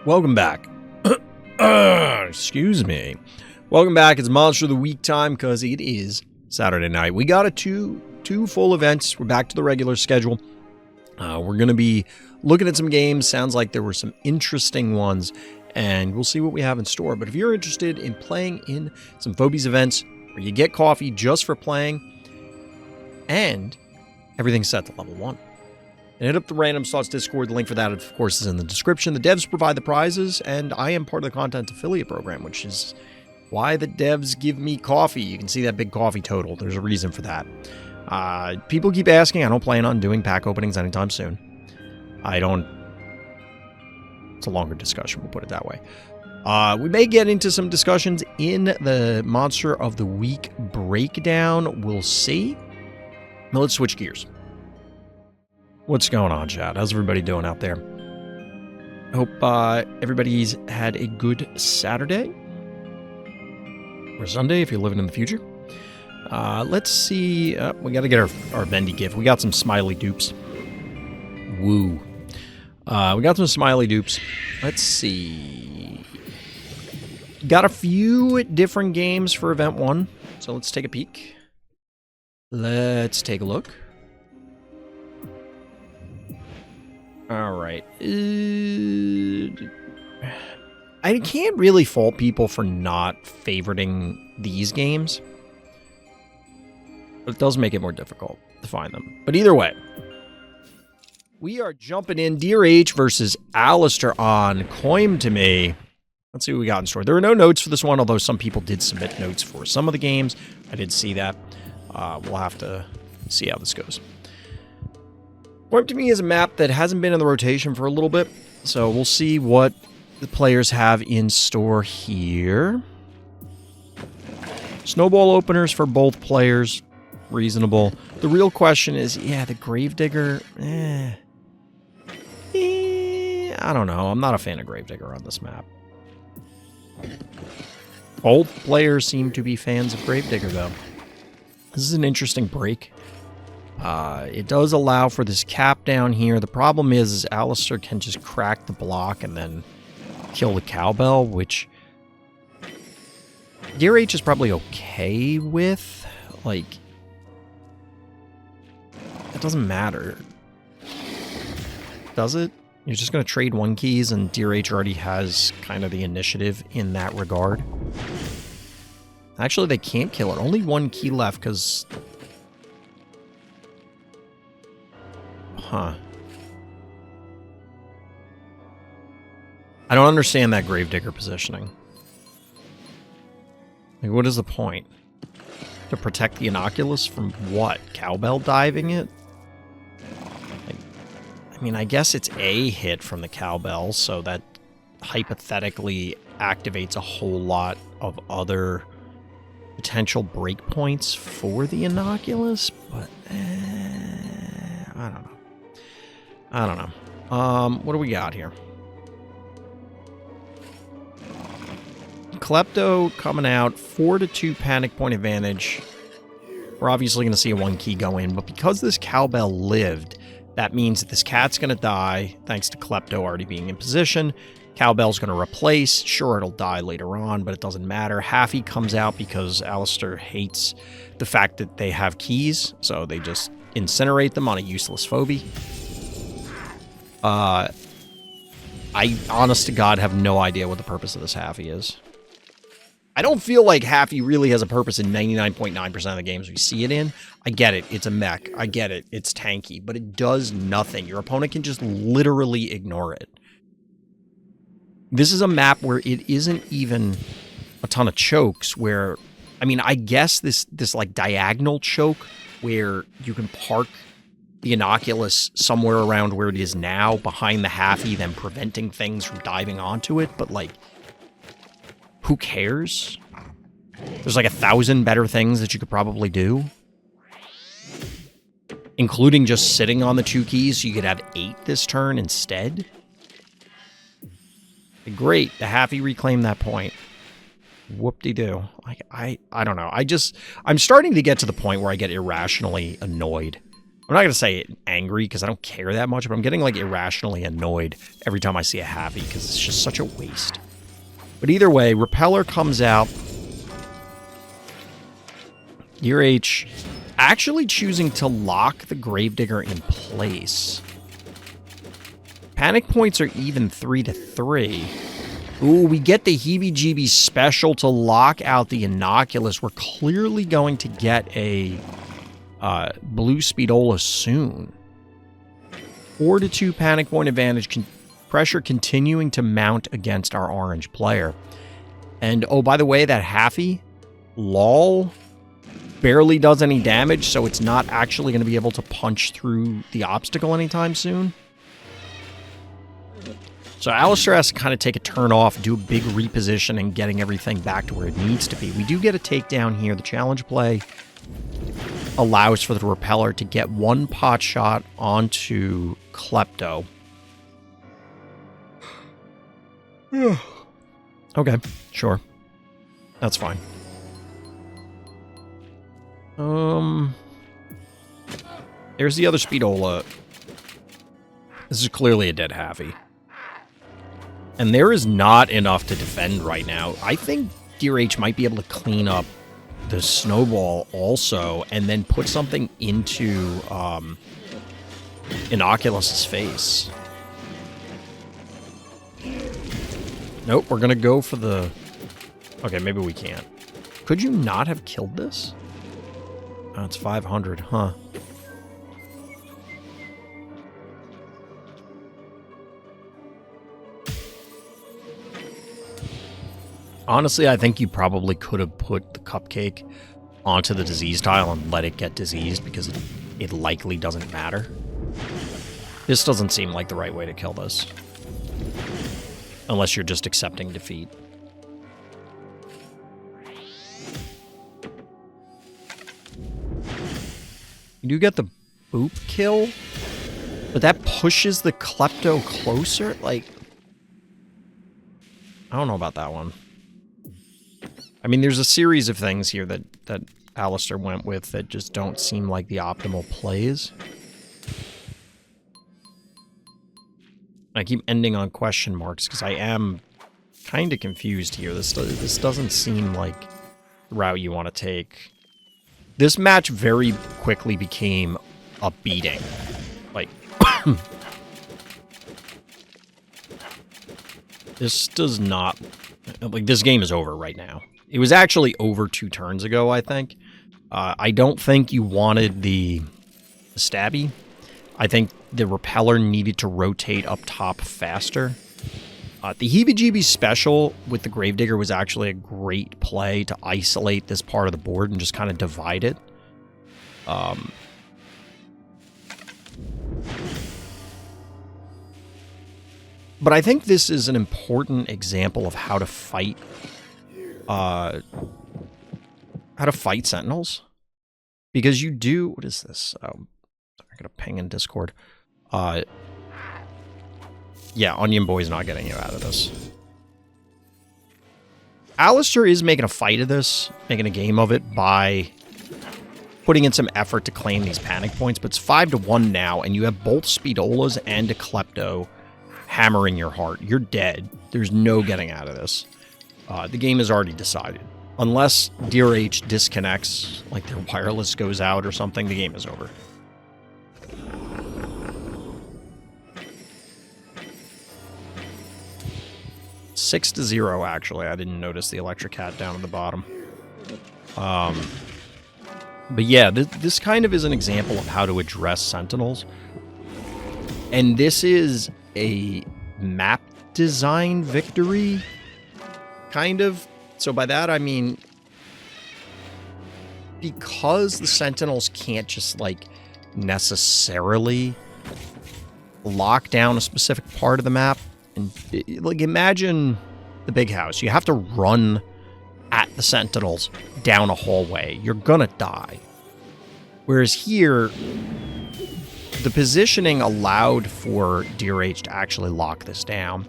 Welcome back. Excuse me. Welcome back. It's Monster of the Week time because it is Saturday night. We got two full events. We're back to the regular schedule. We're going to be looking at some games. Sounds like there were some interesting ones, and we'll see what we have in store. But if you're interested in playing in some Phobies events where you get coffee just for playing and everything's set to level 1, and hit up the Random Thoughts Discord. The link for that, of course, is in the description. The devs provide the prizes, and I am part of the content affiliate program, which is why the devs give me coffee. You can see that big coffee total. There's a reason for that. People keep asking. I don't plan on doing pack openings anytime soon. It's a longer discussion, we'll put it that way. We may get into some discussions in the Monster of the Week breakdown. We'll see. Now let's switch gears. What's going on, chat? How's everybody doing out there? I hope everybody's had a good Saturday. Or Sunday, if you're living in the future. Let's see. We got to get our Vendy gift. We got some smiley dupes. Woo. We got some smiley dupes. Let's see. Got a few different games for Event 1. So let's take a peek. Let's take a look. All right. I can't really fault people for not favoriting these games, but it does make it more difficult to find them. But either way, we are jumping in. Dear H versus Alistair on Coin to Me. Let's see what we got in store. There are no notes for this one, although some people did submit notes for some of the games. I did see that. We'll have to see how this goes. Coin to Me is a map that hasn't been in the rotation for a little bit, so we'll see what the players have in store here. Snowball openers for both players, reasonable. The real question is, yeah, the Gravedigger, I don't know. I'm not a fan of Gravedigger on this map. Both players seem to be fans of Gravedigger, though. This is an interesting break. It does allow for this cap down here. The problem is Alistair can just crack the block and then kill the cowbell, which Dear H is probably okay with. Like, it doesn't matter. Does it? You're just going to trade 1 keys, and Dear H already has kind of the initiative in that regard. Actually, they can't kill it. Only 1 key left, because... Huh. I don't understand that Gravedigger positioning. Like, what is the point? To protect the Inoculus from what? Cowbell diving it? Like, I mean, I guess it's a hit from the cowbell, so that hypothetically activates a whole lot of other potential breakpoints for the Inoculus, but I don't know. I don't know. What do we got here? Klepto coming out, 4-2 panic point advantage. We're obviously going to see a 1 key go in, but because this cowbell lived, that means that this cat's going to die, thanks to Klepto already being in position. Cowbell's going to replace. Sure, it'll die later on, but it doesn't matter. Haffy comes out because Alistair hates the fact that they have keys, so they just incinerate them on a useless phobie. I, honest to God, have no idea what the purpose of this Haffy is. I don't feel like Haffy really has a purpose in 99.9% of the games we see it in. I get it. It's a mech. I get it. It's tanky. But it does nothing. Your opponent can just literally ignore it. This is a map where it isn't even a ton of chokes where... I mean, I guess this like diagonal choke where you can park the Inoculus somewhere around where it is now, behind the Haffy, then preventing things from diving onto it, but like, who cares? There's like 1,000 better things that you could probably do. Including just sitting on the 2 keys so you could have 8 this turn instead. Great, the Haffy reclaimed that point. Whoop-de-doo. Like, I don't know. I'm starting to get to the point where I get irrationally annoyed. I'm not going to say angry because I don't care that much, but I'm getting like irrationally annoyed every time I see a Happy because it's just such a waste. But either way, Repeller comes out. Gear H actually choosing to lock the Gravedigger in place. Panic points are even 3-3. Ooh, we get the heebie-jeebies special to lock out the Innocuous. We're clearly going to get a blue Speedola soon. 4-2 panic point advantage. Pressure continuing to mount against our orange player. And, oh, by the way, that Haffy, lol, barely does any damage, so it's not actually going to be able to punch through the obstacle anytime soon. So Alistair has to kind of take a turn off, do a big reposition, and getting everything back to where it needs to be. We do get a takedown here. The challenge play allows for the Repeller to get one pot shot onto Klepto. Okay, sure. That's fine. There's the other Speedola. This is clearly a dead Haffy. And there is not enough to defend right now. I think Gear H might be able to clean up the Snowball also and then put something into Innoculus's face. Nope, we're going to go for the... Okay, maybe we can't. Could you not have killed this? Oh, it's 500, huh? Honestly, I think you probably could have put the Cupcake onto the disease tile and let it get diseased because it likely doesn't matter. This doesn't seem like the right way to kill this. Unless you're just accepting defeat. You do get the boop kill, but that pushes the Klepto closer? Like, I don't know about that one. I mean, there's a series of things here that Alistair went with that just don't seem like the optimal plays. I keep ending on question marks because I am kind of confused here. This doesn't seem like the route you want to take. This match very quickly became a beating. Like, this does not... Like, this game is over right now. It was actually over 2 turns ago, I think. I don't think you wanted the stabby. I think the Repeller needed to rotate up top faster. The heebie-jeebies special with the Gravedigger was actually a great play to isolate this part of the board and just kind of divide it. But I think this is an important example of how to fight Sentinels. Because you do... What is this? I'm going to ping in Discord. Yeah, Onion Boy's not getting you out of this. Alistair is making a fight of this, making a game of it by putting in some effort to claim these panic points, but it's 5-1 now, and you have both Speedolas and a Klepto hammering your heart. You're dead. There's no getting out of this. The game is already decided. Unless Dear H disconnects, like their wireless goes out or something, the game is over. Six to 0, actually. I didn't notice the electric cat down at the bottom. But yeah, this kind of is an example of how to address Sentinels. And this is a map design victory, kind of. So by that, I mean, because the Sentinels can't just, like, necessarily lock down a specific part of the map. And, like, imagine the big house. You have to run at the Sentinels down a hallway. You're gonna die. Whereas here, the positioning allowed for Dear H to actually lock this down.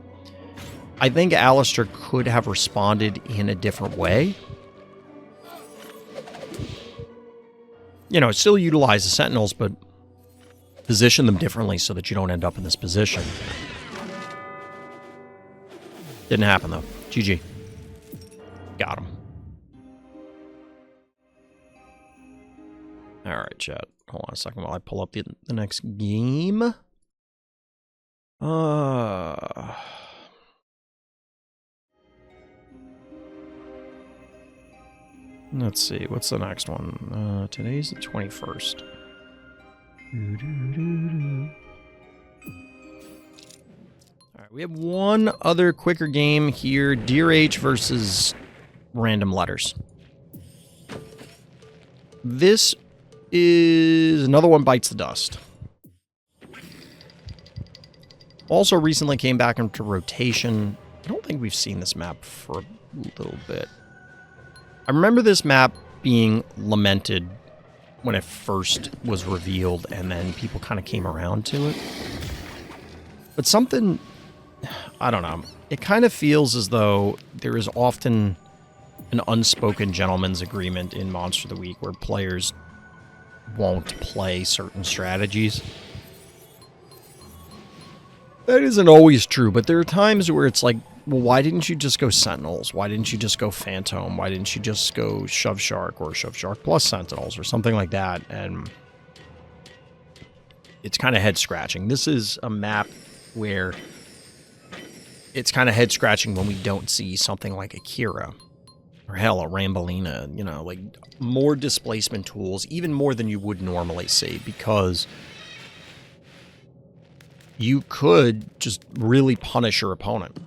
I think Alistair could have responded in a different way. You know, still utilize the Sentinels, but position them differently so that you don't end up in this position. Didn't happen, though. GG. Got him. All right, chat. Hold on a second while I pull up the next game. Let's see. What's the next one? Today's the 21st. All right, we have one other quicker game here. Dear H versus Random Letters. This is another one bites the dust. Also recently came back into rotation. I don't think we've seen this map for a little bit. I remember this map being lamented when it first was revealed, and then people kind of came around to it. But something, I don't know, it kind of feels as though there is often an unspoken gentleman's agreement in Monster of the Week where players won't play certain strategies. That isn't always true, but there are times where it's like, well, why didn't you just go Sentinels? Why didn't you just go Phantom? Why didn't you just go Shove Shark or Shove Shark plus Sentinels or something like that? And it's kind of head-scratching. This is a map where it's kind of head-scratching when we don't see something like a Kira. Or hell, a Rambolina, you know, like more displacement tools, even more than you would normally see, because you could just really punish your opponent.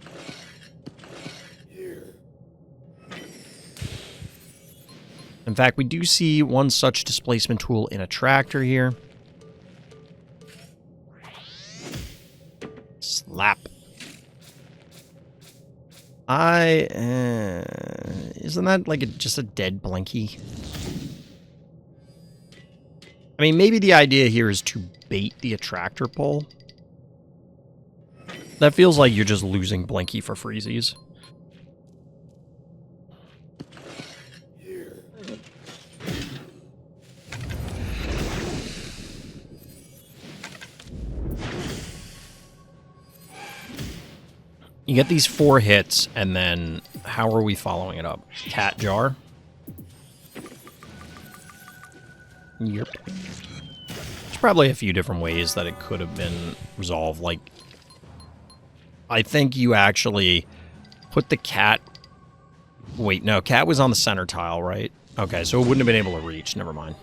In fact, we do see one such displacement tool in a tractor here. Slap. Isn't that like just a dead Blinky? I mean, maybe the idea here is to bait the attractor pull. That feels like you're just losing Blinky for freezies. You get these 4 hits, and then how are we following it up? Cat Jar? Yep. There's probably a few different ways that it could have been resolved. Like, I think you actually put the cat... Wait, no, cat was on the center tile, right? Okay, so it wouldn't have been able to reach. Never mind.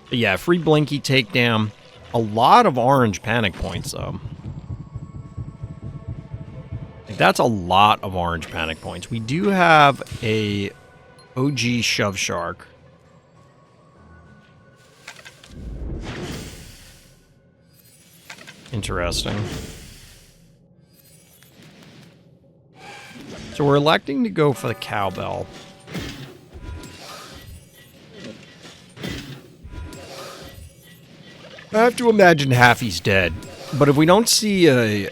But yeah, free Blinky takedown. A lot of orange panic points, though. Like, that's a lot of orange panic points. We do have a OG Shove Shark. Interesting. So we're electing to go for the cowbell. I have to imagine Haffy's dead, but if we don't see a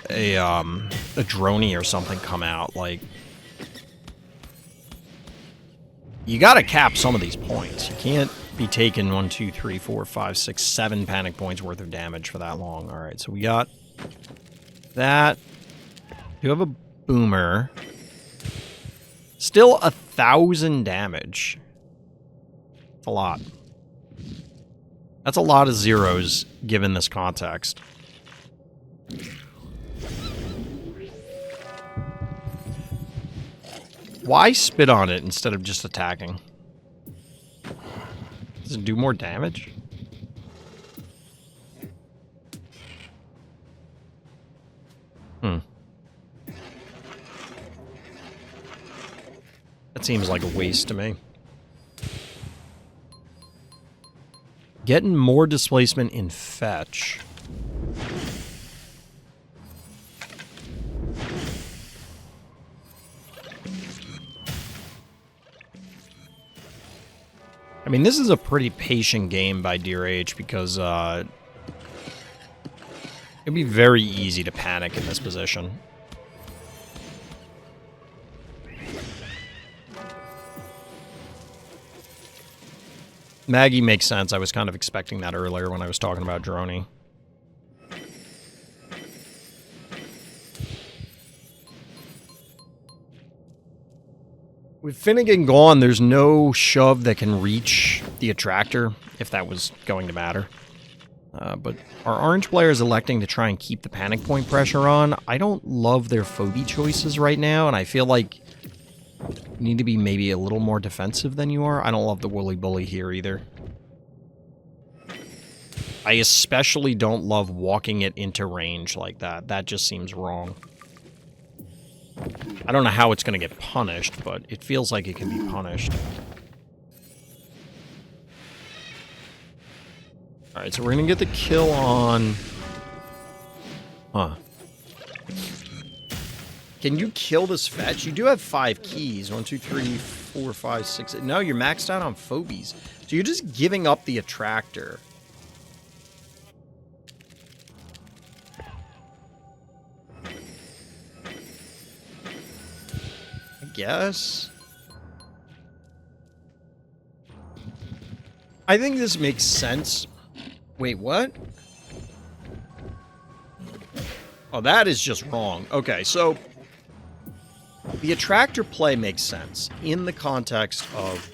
droney or something come out, like, you gotta cap some of these points. You can't be taking 1, 2, 3, 4, 5, 6, 7 panic points worth of damage for that long. All right, so we got that. You have a boomer. Still 1,000 damage. That's a lot. That's a lot of zeros, given this context. Why spit on it instead of just attacking? Does it do more damage? That seems like a waste to me. Getting more displacement in fetch. I mean, this is a pretty patient game by Dear H because it'd be very easy to panic in this position. Maggie makes sense. I was kind of expecting that earlier when I was talking about Droney. With Finnegan gone, there's no shove that can reach the attractor, if that was going to matter. But our orange player is electing to try and keep the panic point pressure on. I don't love their phobie choices right now, and I feel like you need to be maybe a little more defensive than you are. I don't love the Woolly Bully here either. I especially don't love walking it into range like that. That just seems wrong. I don't know how it's going to get punished, but it feels like it can be punished. Alright, so we're going to get the kill on... Huh. Can you kill this fetch? You do have 5 keys. 1, 2, 3, 4, 5, 6... No, you're maxed out on Phobies. So you're just giving up the attractor. I guess. I think this makes sense. Wait, what? Oh, that is just wrong. Okay, so the attractor play makes sense in the context of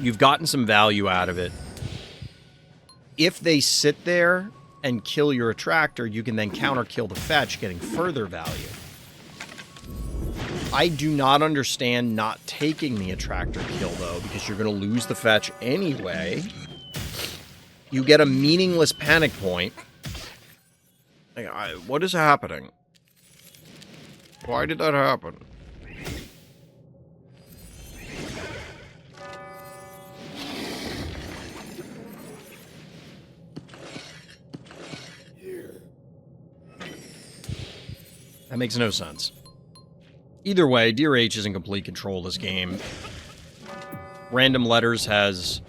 you've gotten some value out of it. If they sit there and kill your attractor, you can then counter kill the fetch, getting further value. I do not understand not taking the attractor kill, though, because you're going to lose the fetch anyway. You get a meaningless panic point. What is happening? Why did that happen? That makes no sense. Either way, Dear H is in complete control of this game. Random Letters has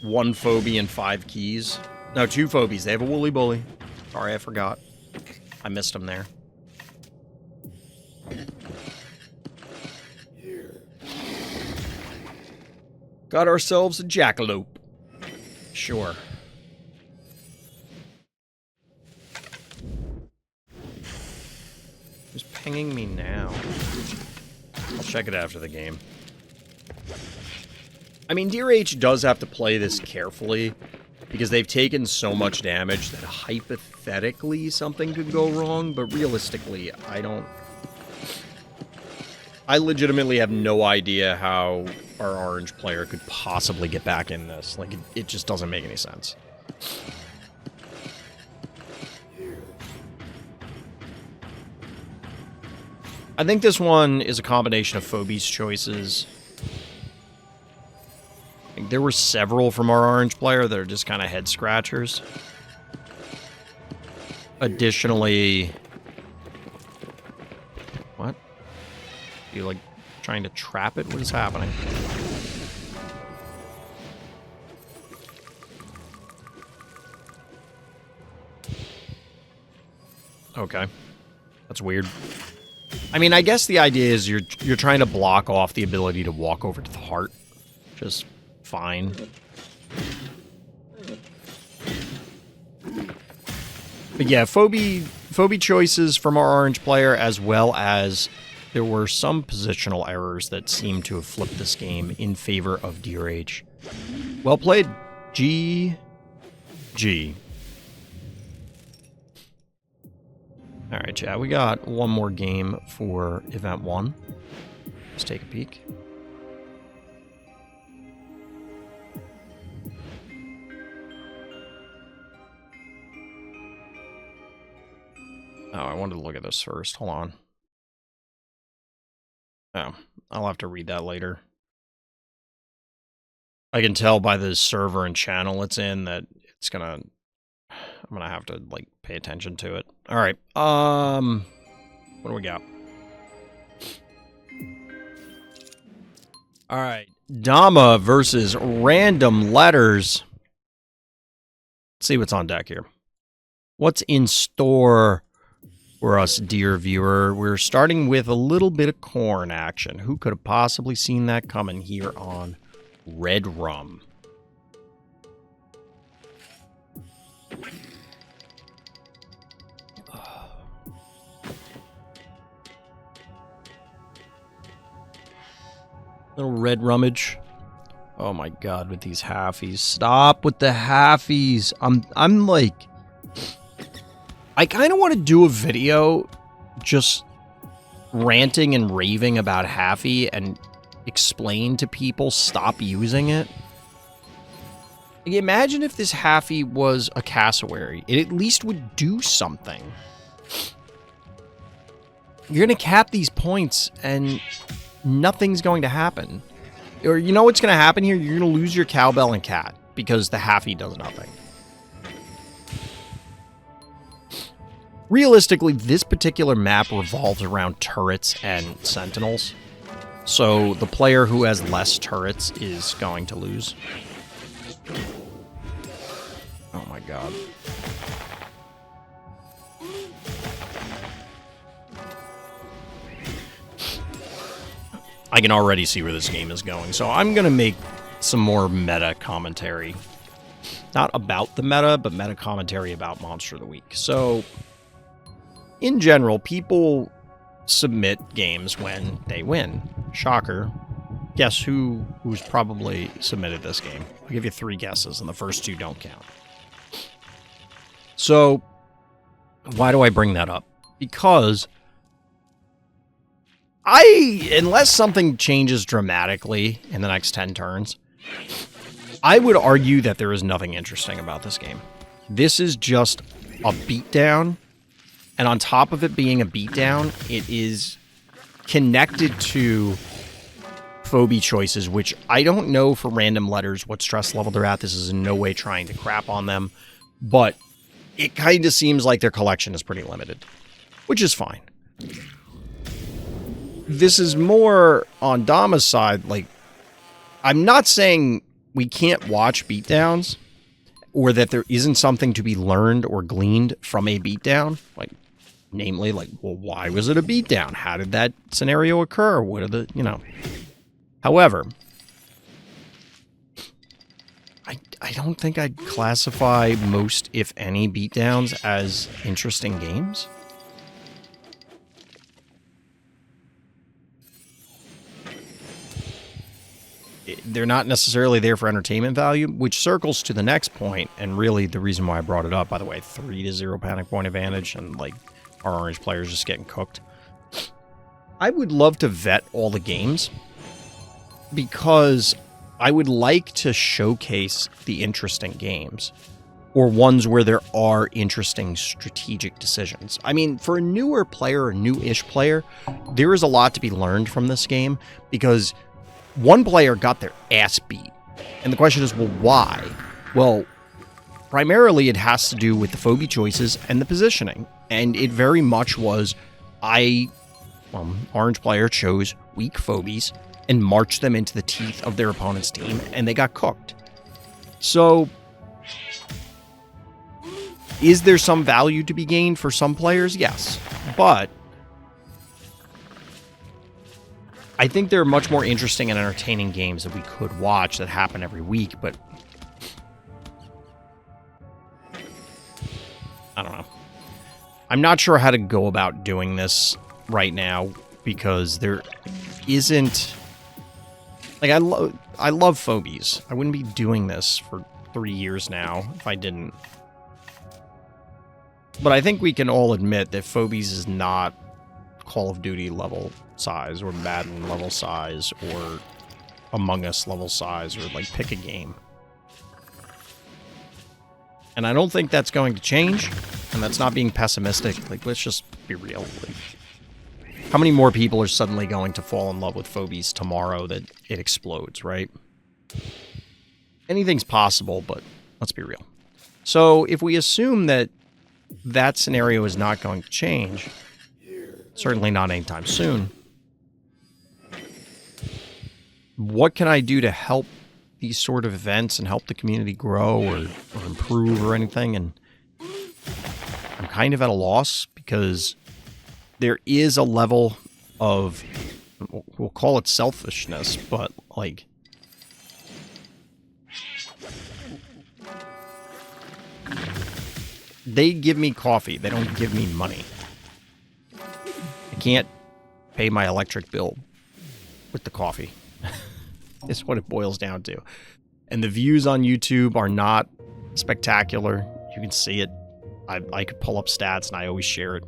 1 phobie and 5 keys. No, 2 phobies. They have a Woolly Bully. Sorry, I forgot. I missed him there. Got ourselves a jackalope. Sure. Who's pinging me now? I'll check it after the game. I mean, Dear H does have to play this carefully, because they've taken so much damage that hypothetically something could go wrong, but realistically, I legitimately have no idea how our orange player could possibly get back in this. Like, it just doesn't make any sense. I think this one is a combination of Phobies choices. There were several from our orange player that are just kind of head scratchers. Additionally... What? Are you, like, trying to trap it? What is happening? Okay. That's weird. I mean, I guess the idea is you're trying to block off the ability to walk over to the heart. Just fine. But yeah, phobie choices from our orange player, as well as there were some positional errors that seem to have flipped this game in favor of Dear H. Well played, GG. Alright, chat, we got one more game for Event 1. Let's take a peek. Oh, I wanted to look at this first. Hold on. Oh, I'll have to read that later. I can tell by the server and channel it's in that it's gonna... I'm gonna have to, like, pay attention to it. Alright, what do we got? Alright, Dama versus Random Letters. Let's see what's on deck here. What's in store for us, dear viewer? We're starting with a little bit of corn action. Who could have possibly seen that coming here on Red Rum? Little red rummage. Oh my god, with these halfies. Stop with the halfies. I'm like... I kind of want to do a video just ranting and raving about halfie and explain to people stop using it. Like, imagine if this halfie was a cassowary. It at least would do something. You're going to cap these points and nothing's going to happen. Or you know what's going to happen here? You're going to lose your cowbell and cat because the halfie does nothing. Realistically, this particular map revolves around turrets and sentinels. So the player who has less turrets is going to lose. Oh my god. I can already see where this game is going, so I'm going to make some more meta commentary. Not about the meta, but meta commentary about Monster of the Week. So, in general, people submit games when they win. Shocker. Guess who's probably submitted this game? I'll give you 3 guesses, and the first 2 don't count. So, why do I bring that up? Because unless something changes dramatically in the next 10 turns, I would argue that there is nothing interesting about this game. This is just a beatdown, and on top of it being a beatdown, it is connected to phobie choices, which I don't know for random letters what stress level they're at. This is in no way trying to crap on them, but it kind of seems like their collection is pretty limited, which is fine. This is more on Dama's side. Like, I'm not saying we can't watch beatdowns or that there isn't something to be learned or gleaned from a beatdown. Like, namely, like, well, why was it a beatdown? How did that scenario occur? What are the, you know. However, I don't think I'd classify most, if any, beatdowns as interesting games. They're not necessarily there for entertainment value, which circles to the next point, and really the reason why I brought it up, by the way, 3-0 panic point advantage, and like our orange players just getting cooked. I would love to vet all the games, because I would like to showcase the interesting games, or ones where there are interesting strategic decisions. I mean, for a newer player, a new-ish player, there is a lot to be learned from this game, because one player got their ass beat. And the question is, well, why? Well, primarily it has to do with the phobie choices and the positioning. And it very much was, orange player chose weak phobies and marched them into the teeth of their opponent's team, and they got cooked. So, is there some value to be gained for some players? Yes. But I think there are much more interesting and entertaining games that we could watch that happen every week, but I don't know. I'm not sure how to go about doing this right now, because there isn't... Like, I love phobies. I wouldn't be doing this for 3 years now if I didn't. But I think we can all admit that phobies is not Call of Duty level size, or Madden level size, or Among Us level size, or like pick a game. And I don't think that's going to change, and that's not being pessimistic. Like, let's just be real. Like, how many more people are suddenly going to fall in love with phobies tomorrow that it explodes, right? Anything's possible, but let's be real. So if we assume that that scenario is not going to change, certainly not anytime soon, what can I do to help these sort of events and help the community grow or improve or anything? And I'm kind of at a loss, because there is a level of, we'll call it selfishness, but like, They give me coffee. They don't give me money. I can't pay my electric bill with the coffee. It's what it boils down to. And the views on YouTube are not spectacular. You can see it. I could pull up stats and I always share it.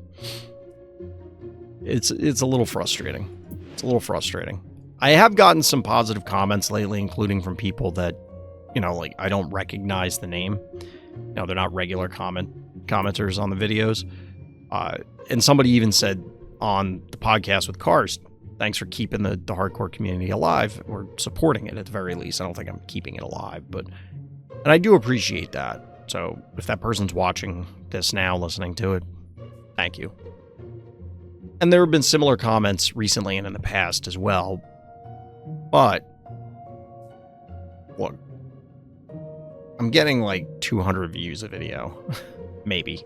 It's a little frustrating. It's a little frustrating. I have gotten some positive comments lately, including from people that, you know, like, I don't recognize the name. You know, they're not regular commenters on the videos. And somebody even said on the podcast with Cars, thanks for keeping the hardcore community alive, or supporting it at the very least. I don't think I'm keeping it alive, and I do appreciate that. So if that person's watching this now, listening to it, thank you. And there have been similar comments recently and in the past as well. But look, I'm getting like 200 views a video. Maybe.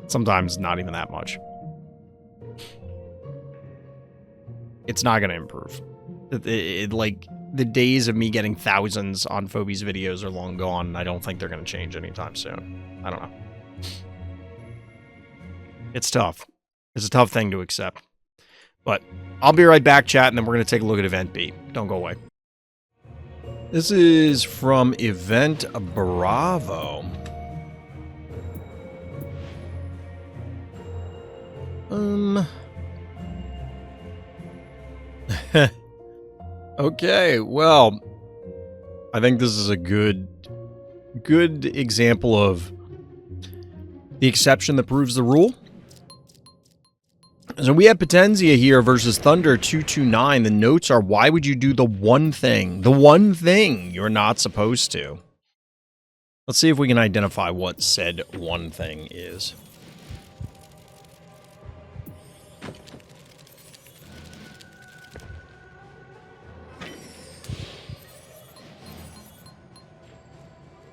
Sometimes not even that much. It's not going to improve. Like, the days of me getting thousands on Phobies videos are long gone, and I don't think they're going to change anytime soon. I don't know. It's tough. It's a tough thing to accept. But I'll be right back, chat, and then we're going to take a look at Event B. Don't go away. This is from Event Bravo. Okay, well, I think this is a good example of the exception that proves the rule. So we have Potenza here versus Thunder 229. The notes are, why would you do the one thing you're not supposed to? Let's see if we can identify what said one thing is.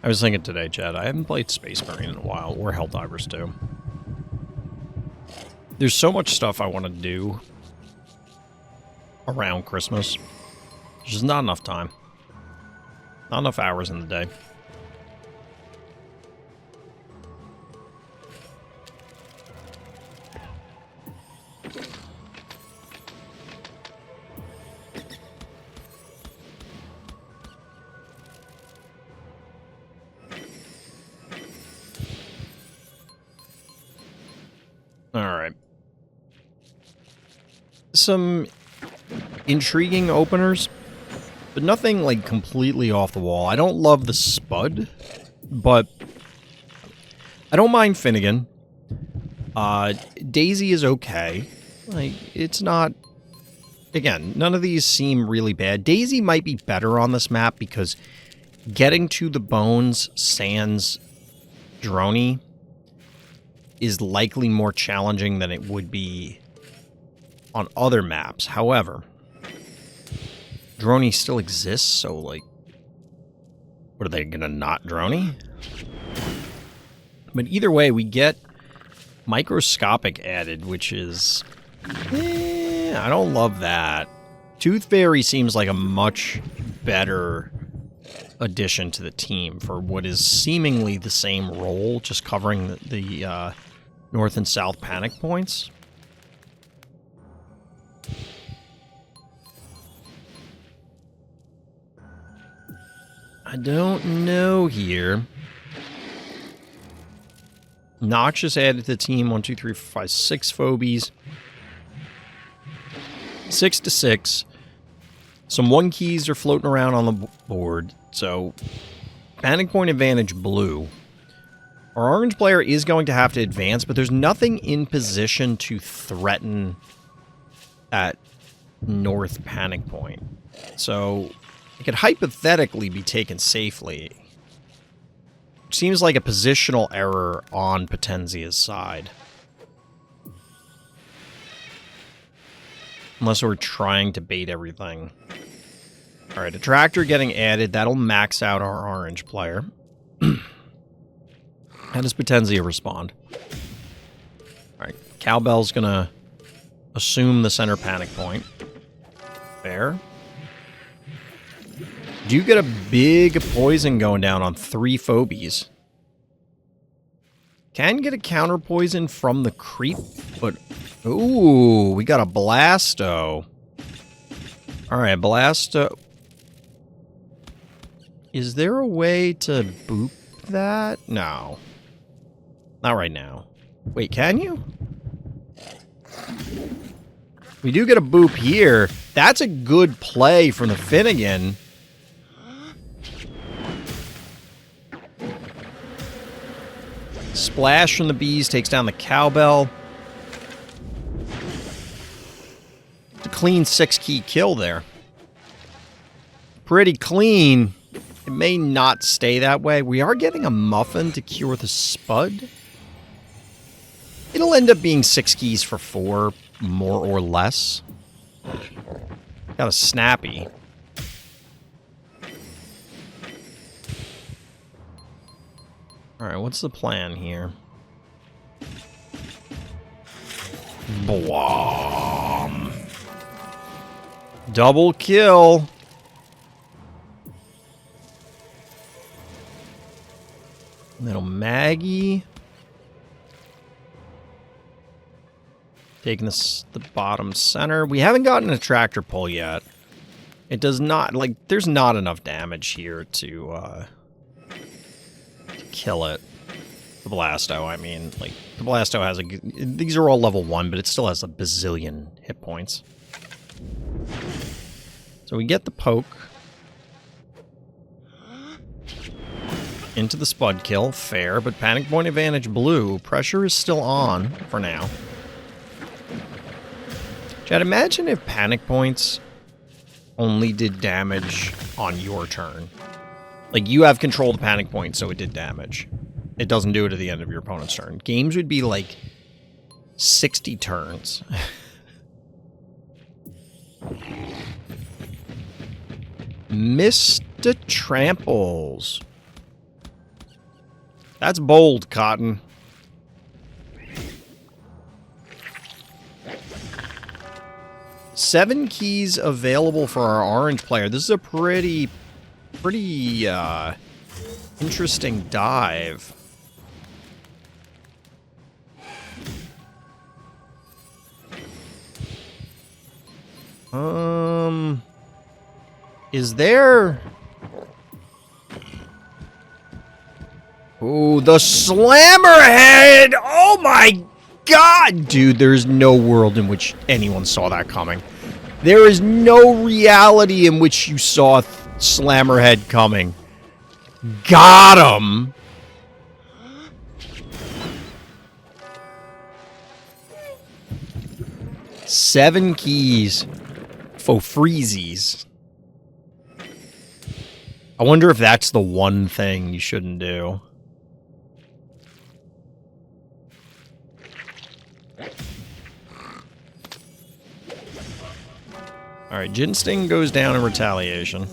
I was thinking today, Chad, I haven't played Space Marine in a while, or Helldivers too. There's so much stuff I want to do around Christmas. There's just not enough time. Not enough hours in the day. Alright. Some intriguing openers, but nothing, like, completely off the wall. I don't love the Spud, but I don't mind Finnegan. Daisy is okay. Like, it's not... Again, none of these seem really bad. Daisy might be better on this map because getting to the bones sans Droney is likely more challenging than it would be on other maps. However, Droney still exists, so, like, what are they gonna not Droney? But either way, we get microscopic added, which is... I don't love that. Tooth Fairy seems like a much better addition to the team for what is seemingly the same role, just covering the north and south panic points. I don't know here. Noxious added to the team. 1, 2, 3, 4, 5, 6 Phobies. 6 to 6. Some 1 keys are floating around on the board. So, panic point advantage blue. Our orange player is going to have to advance, but there's nothing in position to threaten at north panic point. So, it could hypothetically be taken safely. Seems like a positional error on Potenzia's side. Unless we're trying to bait everything. Alright, a tractor getting added. That'll max out our orange player. How does Potenzia respond? Alright, Cowbell's gonna assume the center panic point. Fair. Do you get a big poison going down on 3 Phobies? Can get a counter poison from the creep, but... Ooh, we got a Blasto. Alright, Blasto... Is there a way to boop that? No. Not right now. Wait, can you? We do get a boop here. That's a good play from the Finnegan. Splash from the bees takes down the cowbell. It's a clean 6-key kill there. Pretty clean. It may not stay that way. We are getting a muffin to cure the spud. It'll end up being 6 keys for 4, more or less. Got a snappy. Alright, what's the plan here? Blom. Double kill. Little Maggie. Taking this, the bottom center. We haven't gotten a tractor pull yet. It does not, like, there's not enough damage here to kill it. The Blasto, I mean. Like, the Blasto has a... These are all level 1, but it still has a bazillion hit points. So we get the poke. Into the spud kill. Fair, but panic point advantage blue. Pressure is still on for now. Chad, imagine if panic points only did damage on your turn. Like, you have control of the panic point, so it did damage. It doesn't do it at the end of your opponent's turn. Games would be like 60 turns. Mr. Tramples. That's bold, Cotton. Seven keys available for our orange player. This is a pretty interesting dive. Is there... Ooh, the slammer head! Oh my god! Dude, there's no world in which anyone saw that coming. There is no reality in which you saw slammer head coming. Got him! Seven keys. For freezies. I wonder if that's the one thing you shouldn't do. Alright, Ginsting goes down in retaliation.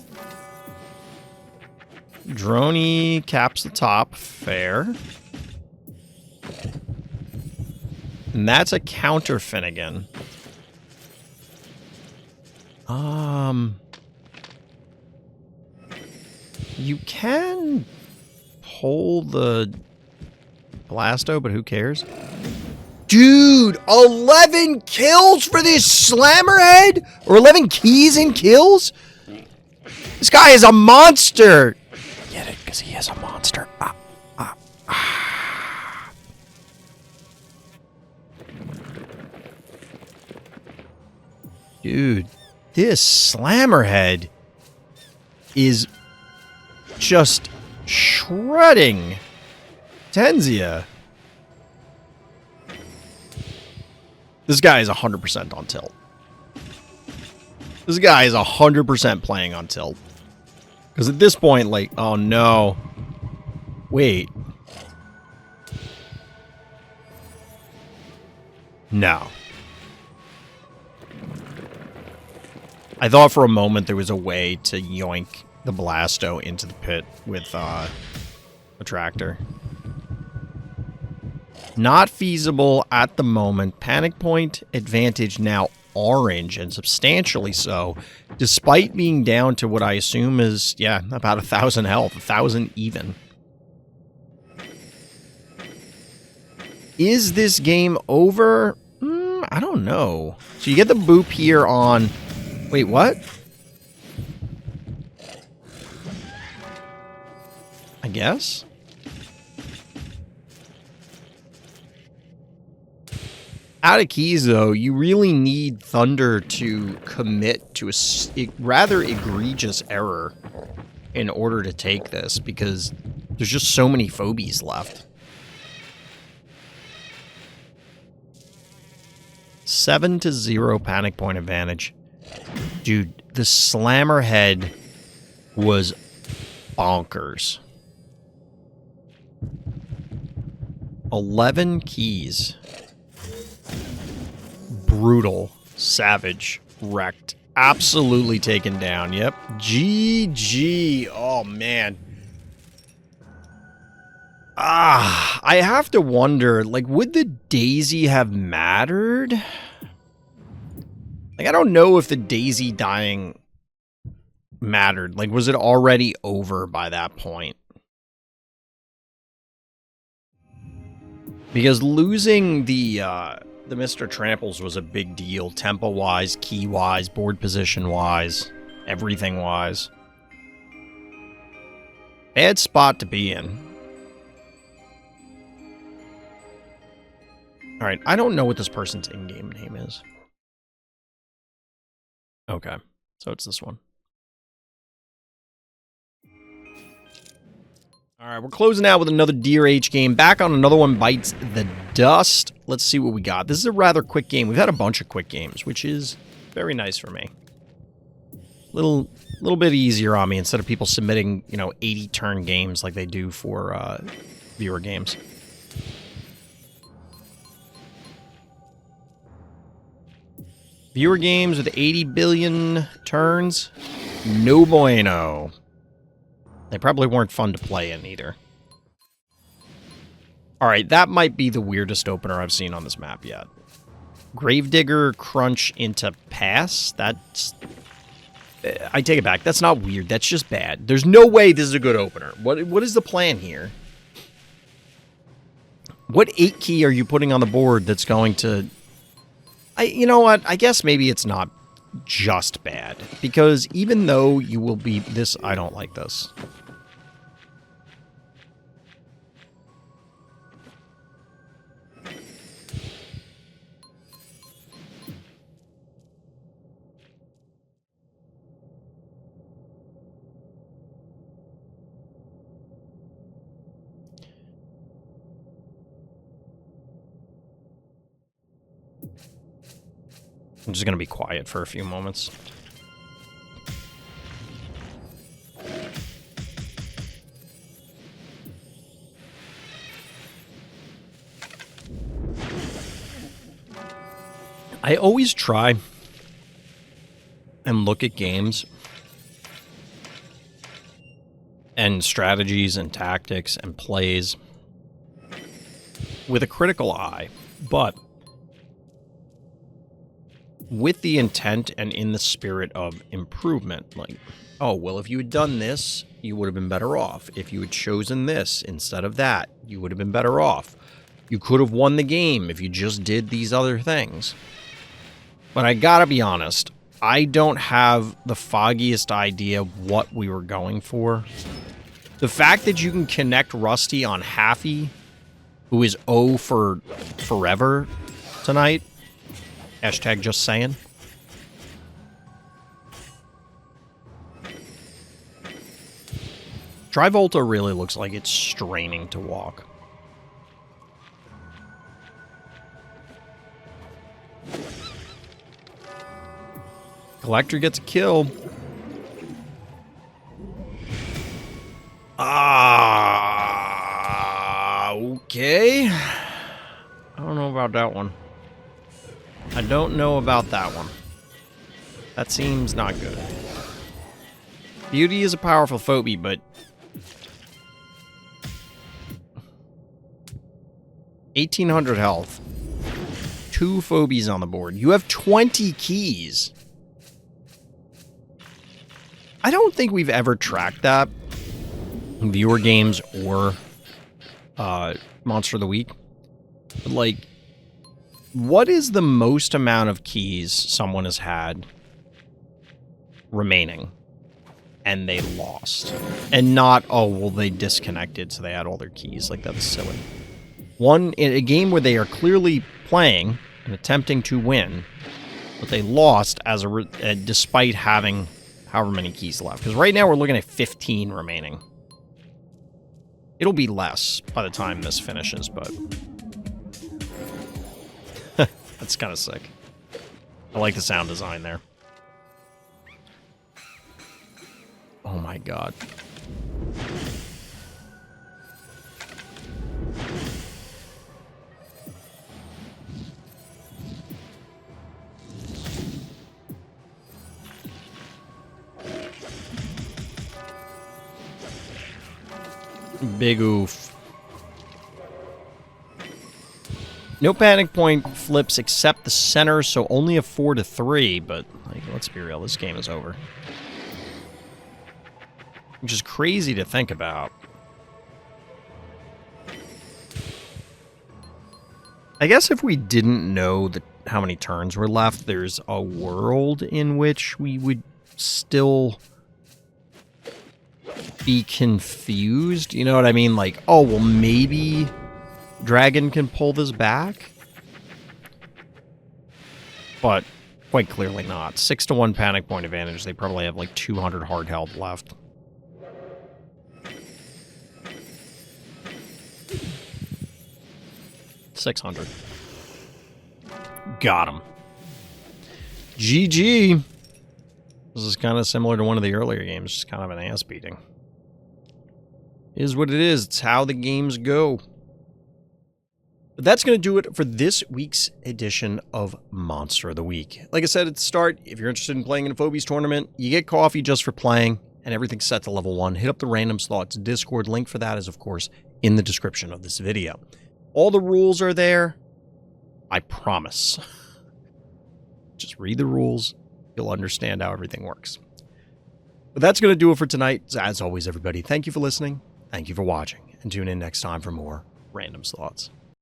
Droney caps the top. Fair. And that's a counter Finnegan. You can pull the Blasto, but who cares? Dude, 11 kills for this Slammerhead? Or 11 keys and kills? This guy is a monster! Get it? Because he is a monster. Dude, this Slammerhead is just shredding Tenzia. This guy is 100% on tilt. This guy is 100% playing on tilt. Because at this point, like, oh no. Wait. No. I thought for a moment there was a way to yoink the Blasto into the pit with a tractor. Not feasible at the moment. Panic point advantage now orange, and substantially so, despite being down to what I assume is, yeah, about 1,000 health, 1,000 even. Is this game over? I don't know. So you get the boop here on... Wait, what? I guess? Out of keys, though, you really need Thunder to commit to a rather egregious error in order to take this, because there's just so many Phobies left. 7-0 panic point advantage. Dude, the slammer head was bonkers. 11 keys. Brutal. Savage. Wrecked. Absolutely taken down. Yep. GG. Oh, man. I have to wonder, like, would the daisy have mattered? Like, I don't know if the daisy dying mattered. Like, was it already over by that point? Because losing the Mr. Tramples was a big deal, tempo-wise, key-wise, board position-wise, everything-wise. Bad spot to be in. Alright, I don't know what this person's in-game name is. Okay, so it's this one. Alright, we're closing out with another Dear H game. Back on another one, Bites the Dust. Let's see what we got. This is a rather quick game. We've had a bunch of quick games, which is very nice for me. Little bit easier on me instead of people submitting, 80-turn games like they do for viewer games. Viewer games with 80 billion turns? No bueno. They probably weren't fun to play in either. Alright, that might be the weirdest opener I've seen on this map yet. Gravedigger crunch into pass? That's... I take it back. That's not weird. That's just bad. There's no way this is a good opener. What is the plan here? What 8 key are you putting on the board that's going to... you know what? I guess maybe it's not just bad. Because even though you will be this... I don't like this. I'm just going to be quiet for a few moments. I always try and look at games and strategies and tactics and plays with a critical eye, but with the intent and in the spirit of improvement. Like, oh, well, if you had done this, you would have been better off. If you had chosen this instead of that, you would have been better off. You could have won the game if you just did these other things. But I gotta be honest, I don't have the foggiest idea what we were going for. The fact that you can connect Rusty on Halfy, who is O for forever tonight, hashtag just saying. Trivolta really looks like it's straining to walk. Collector gets a kill. Okay. I don't know about that one. I don't know about that one. That seems not good. Beauty is a powerful phobie, but... 1,800 health. 2 phobies on the board. You have 20 keys. I don't think we've ever tracked that. Viewer games or Monster of the Week. But, like, what is the most amount of keys someone has had remaining and they lost? And not, oh, well, they disconnected, so they had all their keys. Like, that's silly. One, in a game where they are clearly playing and attempting to win, but they lost as despite having however many keys left. Because right now we're looking at 15 remaining. It'll be less by the time this finishes, but... That's kind of sick. I like the sound design there. Oh my god. Big oof. No panic point flips except the center, so only a 4-3, but, like, let's be real, this game is over. Which is crazy to think about. I guess if we didn't know how many turns were left, there's a world in which we would still be confused. You know what I mean? Like, oh, well, maybe Dragon can pull this back? But quite clearly not. 6-1 panic point advantage. They probably have like 200 hard held left. $600. Got him. GG. This is kind of similar to one of the earlier games. Just kind of an ass beating. Is what it is. It's how the games go. But that's going to do it for this week's edition of Monster of the Week. Like I said at the start, if you're interested in playing in a Phobies tournament, you get coffee just for playing, and everything's set to level 1. Hit up the Random Thoughts Discord. Link for that is, of course, in the description of this video. All the rules are there. I promise. Just read the rules. You'll understand how everything works. But that's going to do it for tonight. As always, everybody, thank you for listening. Thank you for watching. And tune in next time for more Random Thoughts.